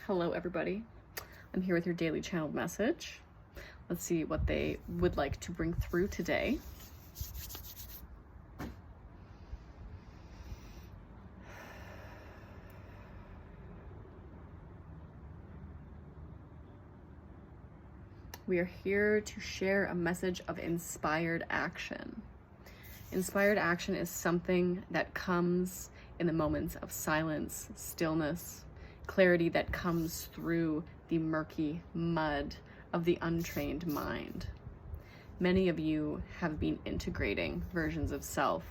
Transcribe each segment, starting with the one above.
Hello, everybody. I'm here with your daily channeled message. Let's see what they would like to bring through today. We are here to share a message of inspired action. Inspired action is something that comes in the moments of silence, stillness, clarity that comes through the murky mud of the untrained mind. Many of you have been integrating versions of self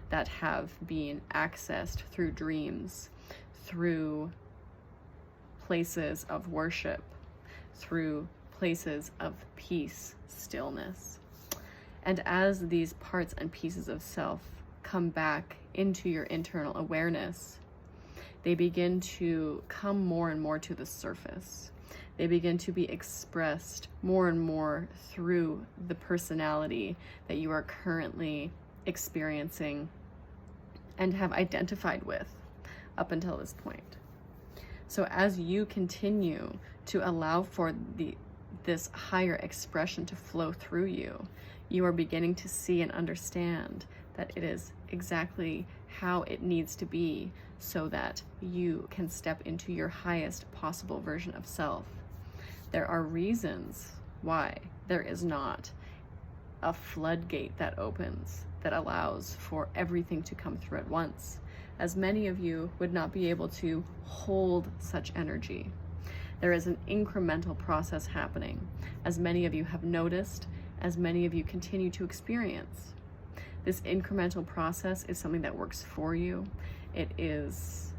that have been accessed through dreams, through places of worship, through places of peace, stillness. And as these parts and pieces of self come back into your internal awareness, they begin to come more and more to the surface. They begin to be expressed more and more through the personality that you are currently experiencing and have identified with up until this point. So as you continue to allow for this higher expression to flow through you, you are beginning to see and understand that it is exactly how it needs to be so that you can step into your highest possible version of self. There are reasons why there is not a floodgate that opens that allows for everything to come through at once, as many of you would not be able to hold such energy. There is an incremental process happening, as many of you have noticed, as many of you continue to experience. This incremental process is something that works for you. It is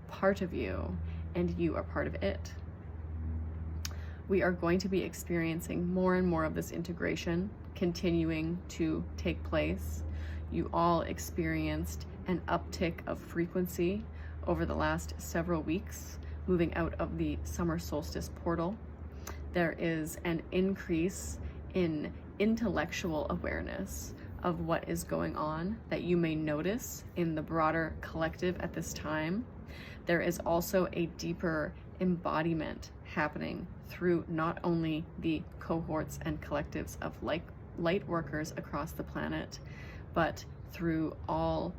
part of you, and you are part of it. We are going to be experiencing more and more of this integration continuing to take place. You all experienced an uptick of frequency over the last several weeks, moving out of the summer solstice portal. There is an increase in intellectual awareness of what is going on that you may notice in the broader collective at this time. There is also a deeper embodiment happening through not only the cohorts and collectives of light workers across the planet, but through all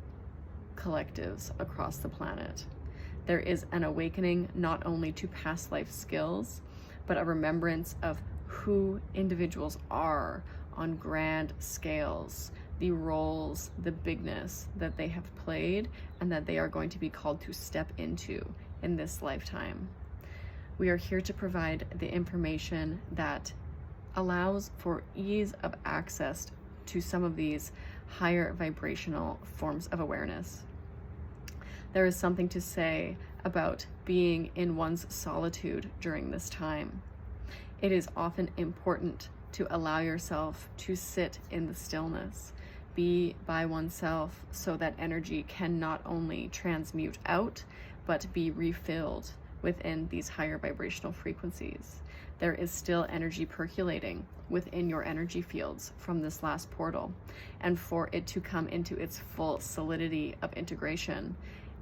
collectives across the planet. There is an awakening not only to past life skills, but a remembrance of who individuals are on grand scales, the roles, the bigness that they have played and that they are going to be called to step into in this lifetime. We are here to provide the information that allows for ease of access to some of these higher vibrational forms of awareness. There is something to say about being in one's solitude during this time. It is often important to allow yourself to sit in the stillness, be by oneself, so that energy can not only transmute out, but be refilled within these higher vibrational frequencies. There is still energy percolating within your energy fields from this last portal, and for it to come into its full solidity of integration,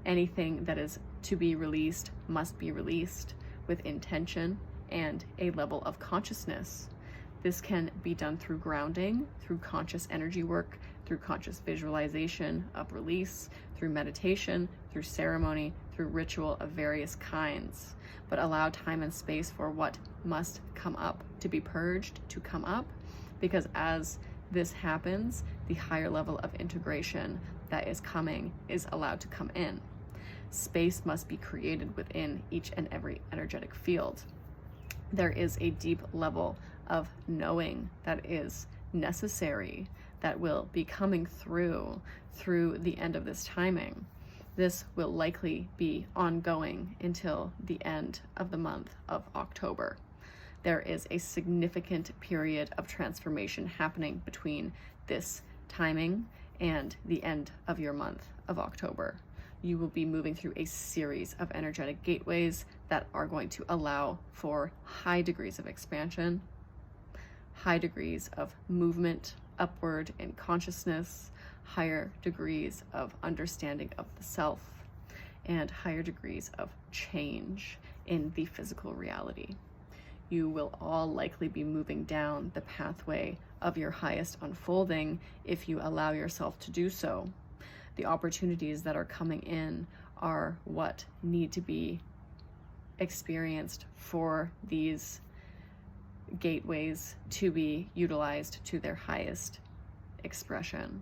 anything that is to be released must be released with intention and a level of consciousness. This can be done through grounding, through conscious energy work, through conscious visualization of release, through meditation, through ceremony, through ritual of various kinds. But allow time and space for what must come up to be purged to come up, because as this happens, the higher level of integration that is coming is allowed to come in. Space must be created within each and every energetic field. There is a deep level of knowing that is necessary that will be coming through the end of this timing. This will likely be ongoing until the end of the month of October. There is a significant period of transformation happening between this timing and the end of your month of October. You will be moving through a series of energetic gateways that are going to allow for high degrees of expansion, high degrees of movement upward in consciousness, higher degrees of understanding of the self, and higher degrees of change in the physical reality. You will all likely be moving down the pathway of your highest unfolding if you allow yourself to do so. The opportunities that are coming in are what need to be experienced for these gateways to be utilized to their highest expression.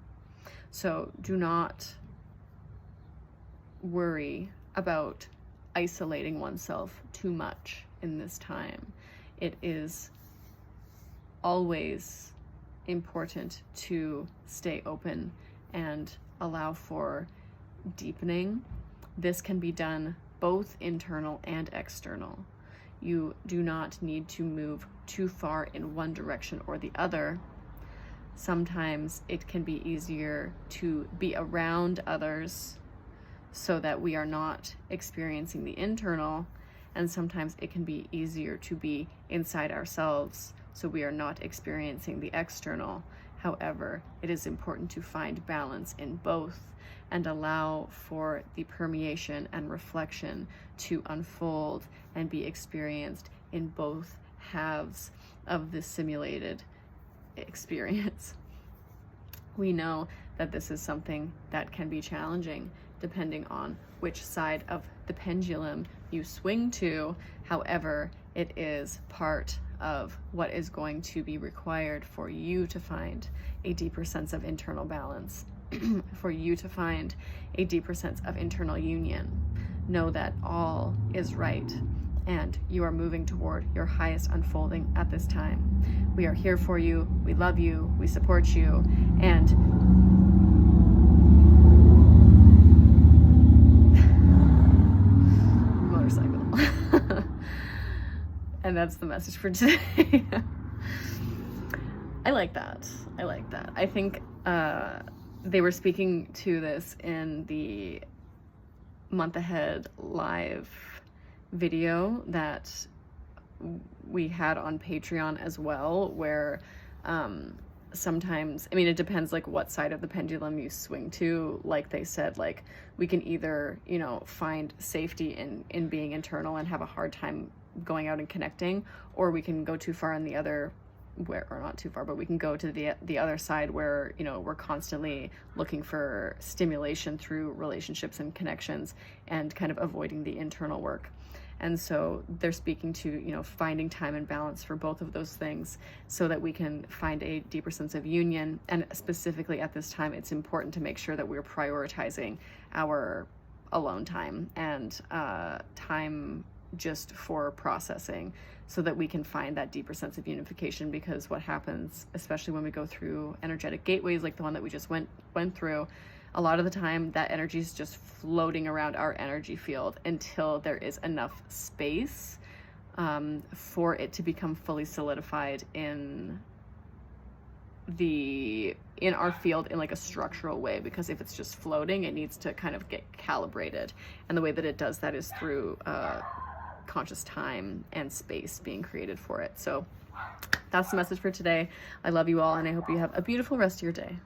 So do not worry about isolating oneself too much in this time. It is always important to stay open and allow for deepening. This can be done both internal and external. You do not need to move too far in one direction or the other. Sometimes it can be easier to be around others so that we are not experiencing the internal, and sometimes it can be easier to be inside ourselves so we are not experiencing the external. However, it is important to find balance in both and allow for the permeation and reflection to unfold and be experienced in both halves of the simulated experience. We know that this is something that can be challenging depending on which side of the pendulum you swing to. However, it is part of what is going to be required for you to find a deeper sense of internal balance, for you to find a deeper sense of internal union. Know that all is right and you are moving toward your highest unfolding at this time. We are here for you, we love you, we support you, and motorcycle. And that's the message for today. I like that. I think they were speaking to this in the month ahead live video that we had on Patreon as well, where sometimes, I mean, it depends like what side of the pendulum you swing to. Like they said, like we can either, you know, find safety in being internal and have a hard time going out and connecting, or we can go too far on the other, where, or not too far, but we can go to the other side where, you know, we're constantly looking for stimulation through relationships and connections and kind of avoiding the internal work. And so they're speaking to, you know, finding time and balance for both of those things so that we can find a deeper sense of union. And specifically at this time, it's important to make sure that we're prioritizing our alone time and time just for processing, so that we can find that deeper sense of unification. Because what happens, especially when we go through energetic gateways like the one that we just went through, a lot of the time that energy is just floating around our energy field until there is enough space for it to become fully solidified in our field in like a structural way. Because if it's just floating, it needs to kind of get calibrated, and the way that it does that is through conscious time and space being created for it. So that's the message for today. I love you all, and I hope you have a beautiful rest of your day.